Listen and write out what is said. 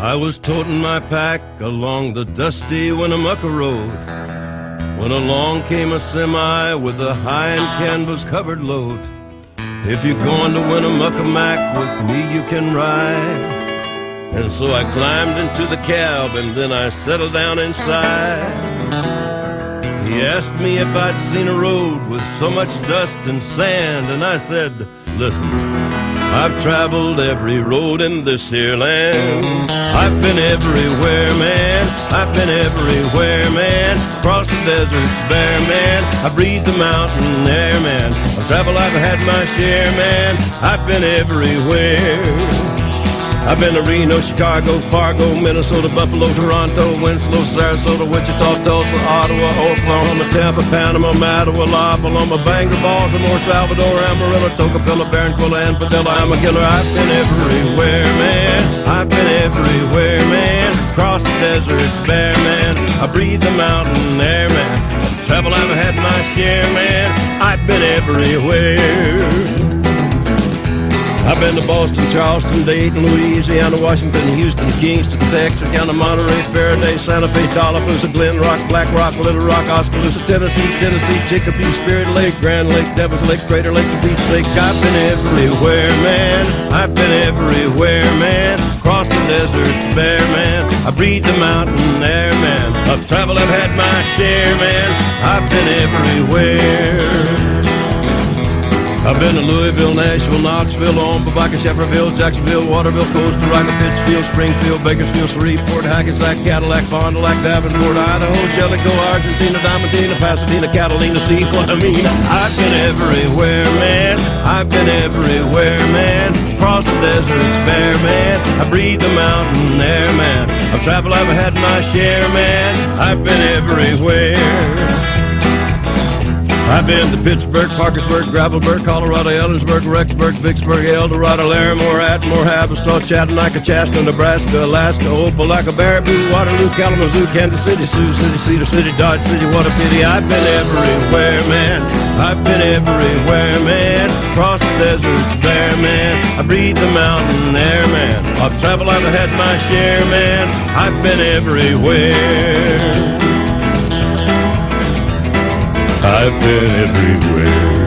I was toting my pack along the dusty Winnemucca road when along came a semi with a high and canvas covered load. If you're going to Winnemucca Mac with me, you can ride. And so I climbed into the cab and then I settled down inside. He asked me if I'd seen a road with so much dust and sand, and I said, listen, I've traveled every road in this here land. I've been everywhere, man. I've been everywhere, man. Across the deserts bare, man. I breathed the mountain air, man. I've traveled, I've had my share, man. I've been everywhere. I've been to Reno, Chicago, Fargo, Minnesota, Buffalo, Toronto, Winslow, Sarasota, Wichita, Tulsa, Ottawa, Oklahoma, Tampa, Panama, Mattawa, La Paloma, Bangor, Baltimore, Salvador, Amarillo, Tocopilla, Barranquilla, and Padilla. I'm a killer. I've been everywhere, man. I've been everywhere, man. Across the deserts bare, man. I breathe the mountain air, man. Travel, I've had my share, man. I've been everywhere. I've been to Boston, Charleston, Dayton, Louisiana, Washington, Houston, Kingston, Texarkana, Monterey, Faraday, Santa Fe, Tallapoosa, Glen Rock, Black Rock, Little Rock, Oskaloosa, Tennessee, Chicopee, Spirit Lake, Grand Lake, Devil's Lake, Crater Lake, the Beach Lake. I've been everywhere, man. I've been everywhere, man. Across the deserts bare, man. I breathe the mountain air, man. I've traveled, I've had my share, man. I've been everywhere. I've been to Louisville, Nashville, Knoxville, Omaha, Shefferville, Jacksonville, Waterville, Costa Rica, Pittsfield, Springfield, Bakersfield, Shreveport, Hackensack, Cadillac, Fond du Lac, Davenport, Idaho, Jellicoe, Argentina, Diamantina, Pasadena, Catalina, see what I mean? I've been everywhere, man. I've been everywhere, man. Across the deserts bare, man. I breathe the mountain air, man. I've traveled, I've had my share, man. I've been everywhere. I've been to Pittsburgh, Parkersburg, Gravelburg, Colorado, Ellensburg, Rexburg, Vicksburg, El Dorado, Larimore, Atmore, Haverstraw, Chattanooga, Chaska, Nebraska, Alaska, Opelika, Baraboo, Waterloo, Kalamazoo, Kansas City, Sioux City, Cedar City, Dodge City. What a pity. I've been everywhere, man. I've been everywhere, man. Across the deserts bare, man. I breathe the mountain air, man. I've traveled, I've had my share, man. I've been everywhere. I've been everywhere.